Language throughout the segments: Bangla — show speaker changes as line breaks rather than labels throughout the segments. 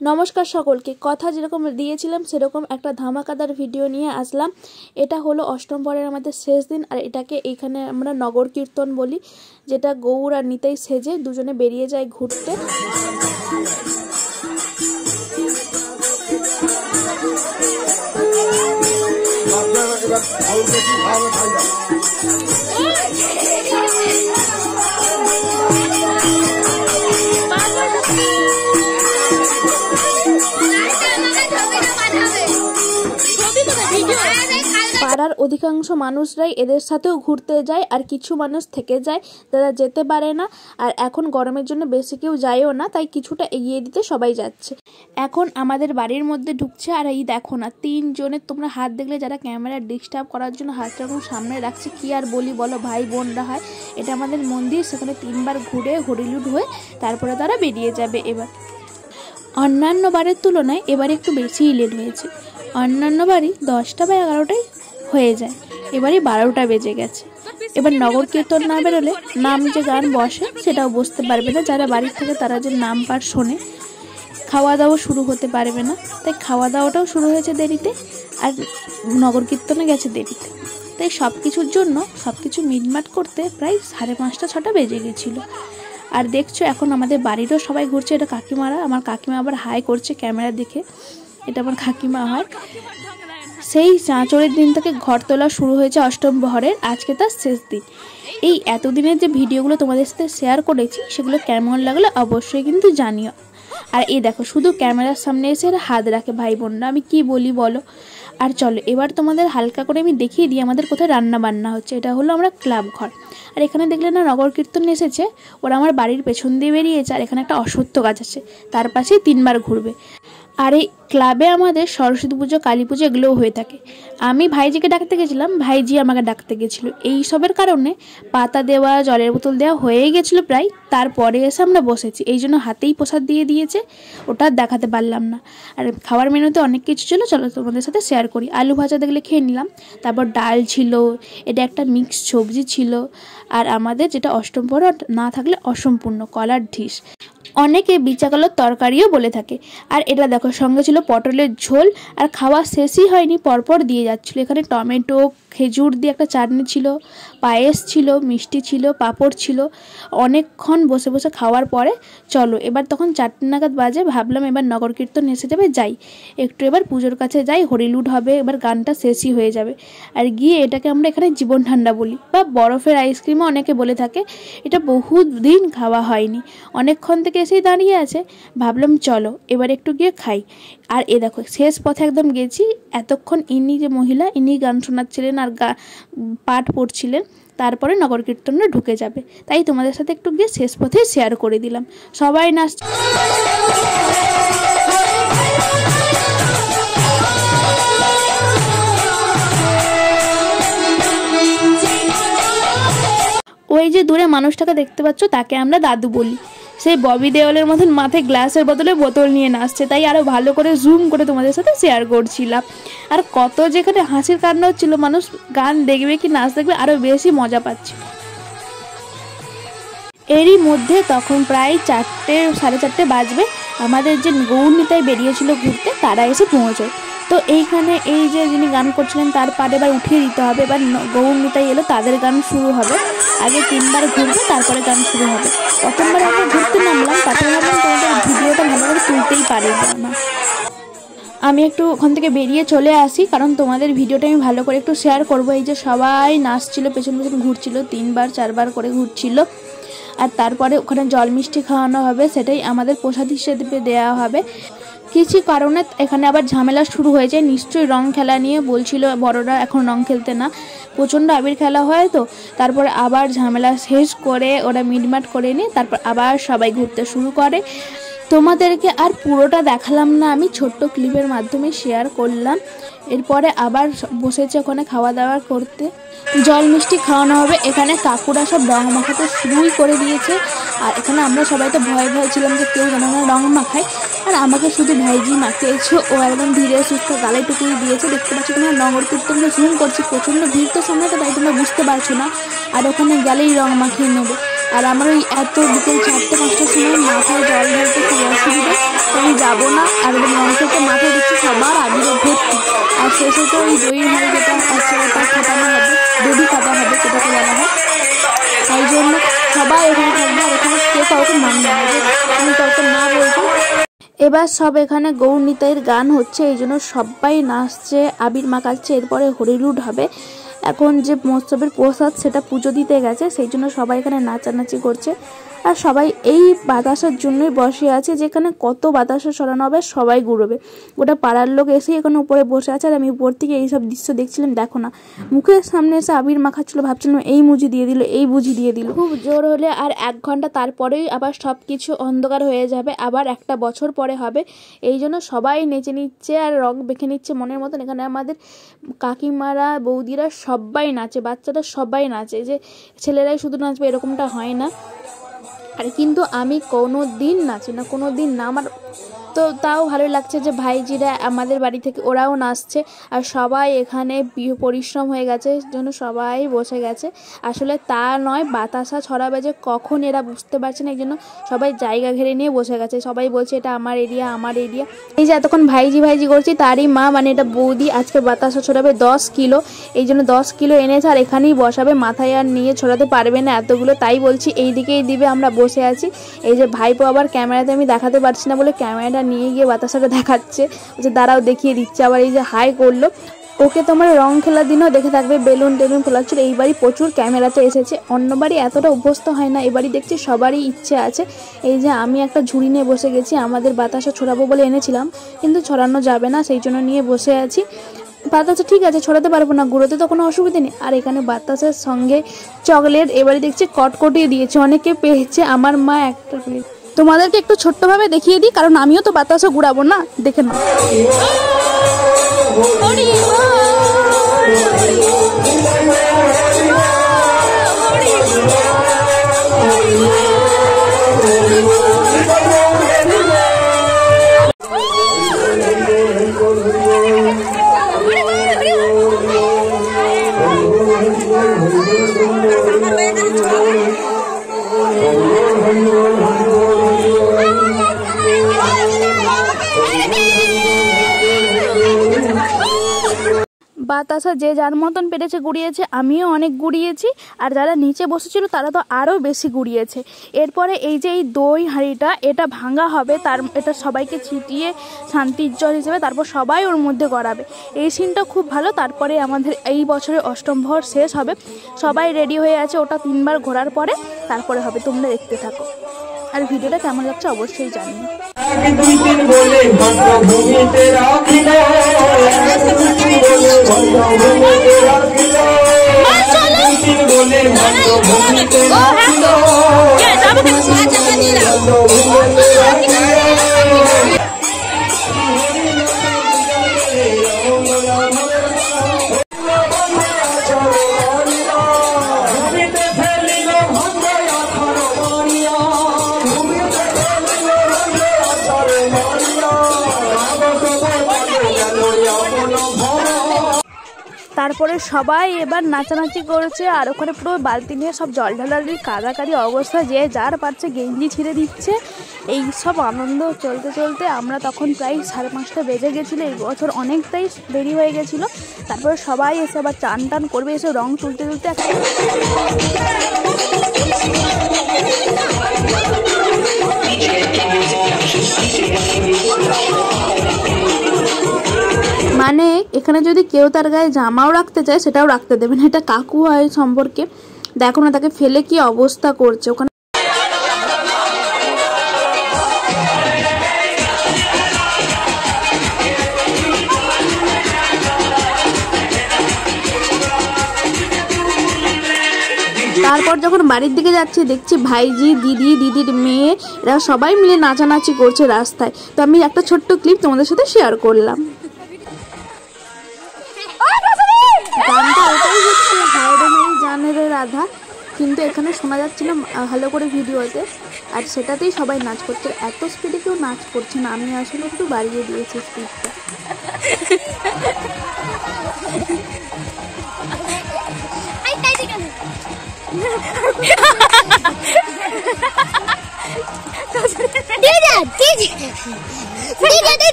নমস্কার সকলকে। কথা যেরকম দিয়েছিলাম সেরকম একটা ধামাকাদার ভিডিও নিয়ে আসলাম। এটা হলো অষ্টম পরের আমাদের শেষ দিন, আর এটাকে এইখানে আমরা নগর কীর্তন বলি, যেটা গৌর আর নিতাই সেজে দুজনে বেরিয়ে যায় ঘুরতে। পাড়ার অধিকাংশ মানুষরাই এদের সাথেও ঘুরতে যায়, আর কিছু মানুষ থেকে যায় যারা যেতে পারে না। আর এখন গরমের জন্য বেশি কেউ যায়ও না, তাই কিছুটা এগিয়ে দিতে সবাই যাচ্ছে। এখন আমাদের বাড়ির মধ্যে ঢুকছে, আর এই দেখো না, তিনজনের তোমরা হাত দেখলে যারা ক্যামেরা ডিস্টার্ব করার জন্য হাতটা এখন সামনে রাখছে। কি আর বলি বলো, ভাই বোনরা হয়। এটা আমাদের মন্দির, সেখানে 3 বার ঘুরে হরিলুট হয়ে তারপরে তারা বেরিয়ে যাবে। এবার অন্যান্য বারের তুলনায় এবারে একটু বেশিই লেট হয়েছে। অন্যান্য বাড়ি 10টা বা 11টায় হয়ে যায়, এবারে 12টা বেজে গেছে। এবার নগর কীর্তন না বেরোলে নাম যে গান বসে সেটাও বুঝতে পারবে না। যারা বাড়ির থেকে তারা যে নাম পাঠ শোনে, খাওয়া দাওয়া শুরু হতে পারবে না। তাই খাওয়া দাওয়াটাও শুরু হয়েছে দেরিতে, আর নগর কীর্তনে গেছে দেরিতে। তাই সব কিছুর জন্য সব কিছু মিটমাট করতে প্রায় 5:30 6টা বেজে গেছিলো। আর দেখছো এখন আমাদের বাড়িরও সবাই ঘুরছে। এটা কাকিমারা, আমার কাকিমা আবার হাই করছে ক্যামেরা দেখে, এটা আমার কাকিমা হয়। সেই চাঁচড়ের দিন থেকে ঘর তোলা শুরু হয়েছে অষ্টম প্রহরের, আজকে তার শেষ দিন। এই এতদিনের যে ভিডিওগুলো তোমাদের সাথে শেয়ার করেছি সেগুলো কেমন লাগলো অবশ্যই কিন্তু জানিও। আর এই দেখো, শুধু ক্যামেরার সামনে এসে হাত রাখে ভাই বোনরা, আমি কি বলি বলো। আর চলো এবার তোমাদের হালকা করে আমি দেখিয়ে দিই আমাদের কোথায় রান্না বান্না হচ্ছে। এটা হলো আমরা ক্লাব ঘর। আর এখানে দেখলে না নগর কীর্তন এসেছে, ওরা আমার বাড়ির পেছন দিয়ে বেরিয়েছে। আর এখানে একটা অশ্বত্থ গাছ আছে, তার পাশেই 3 বার ঘুরবে। আর এই ক্লাবে আমাদের সরস্বতী পুজো, কালী পুজো এগুলোও হয়ে থাকে। আমি ভাইজিকে ডাকতে গেছিলাম, ভাইজি আমাকে ডাকতে গেছিলো। এই সবের কারণে পাতা দেওয়া, জলের বোতল দেওয়া হয়েই গেছিলো প্রায়। তারপরে এসে আমরা বসেছি, এই জন্য হাতেই প্রসাদ দিয়ে দিয়েছে, ওটা দেখাতে পারলাম না। আর খাওয়ার মেনুতে অনেক কিছু ছিল, চলো তোমাদের সাথে শেয়ার করি। আলু ভাজা দেখলে খেয়ে নিলাম, তারপর ডাল ছিল, এটা একটা মিক্স সবজি ছিল, আর আমাদের যেটা অষ্টম প্রহর না থাকলে অসম্পূর্ণ কলার ঢিস, অনেকে বিচাকলার তরকারিও বলে থাকে। আর এটা দেখো, সঙ্গে ছিল পটলের ঝোল। আর খাওয়া শেষই হয়নি, পরপর দিয়ে যাচ্ছিলো। এখানে টমেটো, খেজুর দিয়ে একটা চাটনি ছিল, পায়েস ছিল, মিষ্টি ছিল, পাঁপড় ছিল। অনেকক্ষণ বসে বসে খাওয়ার পরে চলো এবার তখন 4টে নাগাদ বাজে, ভাবলাম এবার নগর কীর্তন এসে যাবে, যাই একটু এবার পুজোর কাছে যাই, হরিলুট হবে, এবার গানটা শেষই হয়ে যাবে। আর গিয়ে এটাকে আমরা এখানে জীবন ঠান্ডা বলি, বা বরফের আইসক্রিমও অনেকে বলে থাকে। এটা বহুত দিন খাওয়া হয়নি, অনেকক্ষণ থেকে এসেই দাঁড়িয়ে আছে, ভাবলাম চলো এবার একটু গিয়ে খাই। আর এ দেখো, শেষ পথে একদম গেছি। এতক্ষণ ইনি যে মহিলা, ইনি গান শোনাচ্ছিলেন আর পাঠ পড়ছিলেন, তারপরে নগর কীর্তনে ঢুকে যাবে। তাই তোমাদের সাথে একটু গিয়ে শেষ পথে শেয়ার করে দিলাম। সবাই নাচছে। ওই যে দূরে মানুষটাকে দেখতে পাচ্ছ, তাকে আমরা দাদু বলি। সেই ববি দেওয়ালের মতন মাথায় গ্লাসের বদলে বোতল নিয়ে নাচছে, তাই আরও ভালো করে জুম করে তোমাদের সাথে শেয়ার করছিলাম। আর কত যেখানে হাসির কাণ্ড হচ্ছিল, মানুষ গান দেখবে কি নাচ দেখবে আরও বেশি মজা পাচ্ছে। এরই মধ্যে তখন প্রায় 4টে 4:30 বাজবে। আমাদের যে গৌর নিতাই বেরিয়েছিল ঘুরতে, তারা এসে পৌঁছয়। তো এইখানে এই যে যিনি গান করছিলেন তার পাড়ে এবার উঠিয়ে দিতে হবে। এবার গৌর নিতাই এলো, তাদের গান শুরু হবে। আগে 3 বার ঘুরবে, তারপরে গান শুরু হবে। প্রথমবার আমরা ঘুরতে নামলাম, তারপরে ভাবলাম তোমাদের ভিডিওটা ভালো করে তুলতেই পারবো না। আমি একটু ওখান থেকে বেরিয়ে চলে আসি, কারণ তোমাদের ভিডিওটা আমি ভালো করে একটু শেয়ার করবো। এই যে সবাই নাচছিল, পেছন পেছন ঘুরছিল, 3 বার 4 বার করে ঘুরছিল। আর তারপরে ওখানে জল মিষ্টি খাওয়ানো হবে, সেটাই আমাদের প্রসাদ হিসেবে দেওয়া হবে। কিছু কারণে এখানে আবার ঝামেলা শুরু হয়েছে, নিশ্চয়ই রং খেলা নিয়ে বলছিল বড়রা এখন রং খেলতে না, প্রচণ্ড আবির খেলা হয়। তো তারপরে আবার ঝামেলা শেষ করে ওরা মিটমাট করে নিয়ে তারপর আবার সবাই ঘুরতে শুরু করে। তোমাদেরকে আর পুরোটা দেখালাম না, আমি ছোট্ট ক্লিপের মাধ্যমে শেয়ার করলাম। এরপরে আবার বসেছে ওখানে খাওয়া দাওয়া করতে, জল মিষ্টি খাওয়ানো হবে। এখানে কাকুরা সব রং মাখাতে শুরুই করে দিয়েছে। আর এখানে আমরা সবাই তো ভয় ভয় ছিলাম যে কেউ যেন না রং মাখায়। আর আমাকে শুধু ভাইজি মাখিয়েছে, ও একদম ধীরে সুস্থ গালে টুকুই দিয়েছে। দেখতে পাচ্ছি তোমার নগর কীর্তনকে জুম করছি, প্রচণ্ড ভিড় তো সামনে, তো তাই তোমরা বুঝতে পারছো না। আর ওখানে গেলেই রং মাখিয়ে নেবে। আর আমার ওই এত বিকেল 4টে-5টার সময় মাথায় জল ঢালতে খুব অসুবিধা, আমি যাবো না। আর মন থেকে মাথায় দিচ্ছি সবার আবিরে ভর্তি। আর শেষে তো ওই দই হাঁড়ি যেটা আছে ওটা খাটানো হবে, দড়ি কাটা হবে যেটাকে বলা হয়। তাই জন্য সবাই এখানে থাকবে, আর এখানে কেউ কাউকে মানবে না, আমি কাউকে না বলবো। এবার সব এখানে গৌরনিতাইয়ের গান হচ্ছে, এই জন্য সবাই নাচছে, আবির মাখাচ্ছে। এরপরে হরিলুট হবে। এখন যে মহোৎসবের প্রসাদ সেটা পুজো দিতে গেছে, সেই জন্য সবাই এখানে নাচানাচি করছে। আর সবাই এই বাতাসার জন্যই বসে আছে, যেখানে কত বাতাসা ছড়ানো হবে, সবাই ঘুরবে। ওটা পাড়ার লোক এসে এখানে উপরে বসে আছে। আর আমি উপর থেকে এইসব দৃশ্য দেখছিলাম। দেখো না, মুখের সামনে এসে আবির মাখাচ্ছিল, ভাবছিলাম এই মুজি দিয়ে দিল, এই বুঝি দিয়ে দিল। খুব জোর হলে আর 1 ঘন্টা তারপরেই আবার সব কিছু অন্ধকার হয়ে যাবে, আবার 1টা বছর পরে হবে। এই জন্য সবাই নেচে নিচ্ছে আর রং বেঁকে নিচ্ছে মনের মতন। এখানে আমাদের কাকিমারা, বৌদিরা সবাই নাচে, বাচ্চারা সবাই নাচে, যে ছেলেরাই শুধু নাচবে এরকমটা হয় না। আর কিন্তু আমি কোনো দিন নাচি না, কোনো দিন না। আমার তো তাও ভালোই লাগছে যে ভাইজিরা আমাদের বাড়ি থেকে ওরাও নাচছে। আর সবাই এখানে পরিশ্রম হয়ে গেছে জন্য সবাই বসে গেছে। আসলে তা নয়, বাতাসা ছড়াবে যে কখন এরা বুঝতে পারছে না, এই জন্য সবাই জায়গা ঘিরে নিয়ে বসে গেছে। সবাই বলছে এটা আমার এরিয়া, আমার এরিয়া। এই যে এতক্ষণ ভাইজি ভাইজি করছি, তারই মা মানে এটা বৌদি আজকে বাতাসা ছড়াবে 10 কিলো। এই জন্য 10 কিলো এনেছে, আর এখানেই বসাবে, মাথায় আর নিয়ে ছড়াতে পারবে না এতগুলো। তাই বলছি এই দিকেই দিবে, আমরা বসে আছি। এই যে ভাইপো আবার ক্যামেরাতে আমি দেখাতে পারছি না বলে ক্যামেরাটা নিয়ে গিয়ে বাতাসাটা দেখাচ্ছে, যে দাঁড়াও দেখিয়ে দিচ্ছে। আবার এই যে হাই করলো, ওকে তোমার রং খেলার দিনও দেখে থাকবে, বেলুন টেলুন ফোলাচ্ছিল। এইবারই প্রচুর ক্যামেরাতে এসেছে, অন্যবারই এতটা অভ্যস্ত হয় না, এবারই দেখছি সবারই ইচ্ছে আছে। এই যে আমি একটা ঝুড়ি নিয়ে বসে গেছি, আমাদের বাতাসা ছড়াবো বলে এনেছিলাম, কিন্তু ছড়ানো যাবে না, সেই জন্য নিয়ে বসে আছি। বাতাসা ঠিক আছে ছড়াতে পারবো না, গুঁড়োতে তো কোনো অসুবিধা নেই। আর এখানে বাতাসার সঙ্গে চকলেট এবারে দেখছি কটকটিয়ে দিয়েছে, অনেকে পেয়েছে, আমার মা একটা পেয়েছে। তোমাদেরকে একটু ছোট্টভাবে দেখিয়ে দিই, কারণ আমিও তো বাতাসা গুড়াবো না, দেখে নাও। বাতাসা যে যার মতন পেরেছে গুড়িয়েছে, আমিও অনেক গুড়িয়েছি। আর যারা নিচে বসেছিল তারা তো আরও বেশি গুড়িয়েছে। এরপরে এই যে এই দই হাঁড়িটা, এটা ভাঙা হবে, এটা সবাইকে ছিটিয়ে শান্তির জল হিসেবে, তারপর সবাই ওর মধ্যে গড়াবে। এই সিনটা খুব ভালো। তারপরে আমাদের এই বছরের অষ্টম ভর শেষ হবে, সবাই রেডি হয়ে আছে, ওটা 3বার ঘোরার পরে তারপরে হবে। তোমরা দেখতে থাকো, আর ভিডিওটা কেমন লাগছে অবশ্যই জানিও। তারপরে সবাই এবার নাচানাচি করছে, আর ওখানে পুরো বালতি নিয়ে সব জল ঢালালি কাদাকারি অবস্থা, যে যার পারছে গেঞ্জি ছিঁড়ে দিচ্ছে। এই সব আনন্দ চলতে চলতে আমরা তখন প্রায় 5:30 বেজে গেছিলো। এই বছর অনেকটাই দেরি হয়ে গেছিলো। তারপরে সবাই এসে আবার চান টান করবে, এসে রং তুলতে তুলতে মানে এখানে যদি কেউ তার গায়ে জামাও রাখতে চায় সেটাও রাখতে দেবে না। এটা কাকু হয় সম্পর্কে, দেখো না তাকে ফেলে কি অবস্থা করছে ওখানে। তারপর যখন বাড়ির দিকে যাচ্ছি দেখছি ভাইজি, দিদি, দিদির মেয়ে, এরা সবাই মিলে নাচানাচি করছে রাস্তায়। তো আমি একটা ছোট্ট ক্লিপ তোমাদের সাথে শেয়ার করলাম। গানটা ওটাই হচ্ছে হায় রে মেরি জানের রাধা, কিন্তু এখানে শোনা যাচ্ছে না ভালো করে ভিডিওতে, আর সেটাতেই সবাই নাচ করছে। এত স্পিডে কেউ নাচ করছে না, আমি আসলে একটু বাড়িয়ে দিয়েছি স্পিডটা।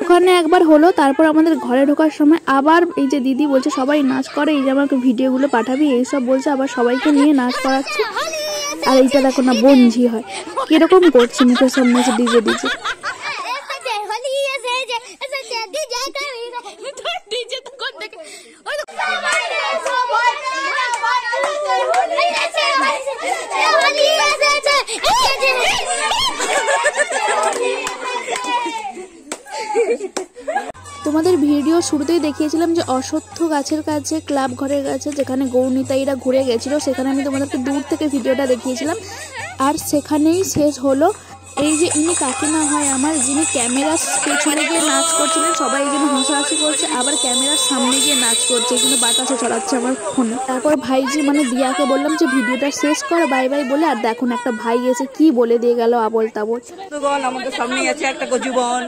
ওখানে একবার হলো, তারপর আমাদের ঘরে ঢোকার সময় আবার এই যে দিদি বলছে সবাই নাচ করে, এই যে আমাকে ভিডিওগুলো পাঠাবি এইসব বলছে, আবার সবাইকে নিয়ে নাচ করাচ্ছে। আর এইটা দেখো না বঞ্ঝি হয় কিরকম করছে, মুখের সামনে এসে ডিজে ডিজে। তোমাদের ভিডিও শুরুতেই দেখিয়েছিলাম যে অশ্বত্থ গাছের কাছে, ক্লাব ঘরের কাছে যেখানে গৌরনিতাইরা ঘুরে গেছিল, সেখানে আমি তোমাদেরকে দূর থেকে ভিডিওটা দেখিয়েছিলাম। আর সেখানেই শেষ হলো। এই যে ইনি কাকিমা হয় আমার, যিনি ক্যামেরার পেছনে গিয়ে নাচ করছিলেন, সবাই এই জন্য হাসাহাসি করছে, আবার ক্যামেরার সামনে গিয়ে নাচ করছে, এই জন্য বাতাসে ছড়াচ্ছে আমার ফোনে। তারপর ভাইজি মানে দিয়াকে বললাম যে ভিডিওটা শেষ করো বাই বাই বলে, আর দেখুন একটা ভাই এসে কি বলে দিয়ে গেল আবল তাবল।
আমাদের সামনে আছে একটা কচুবন।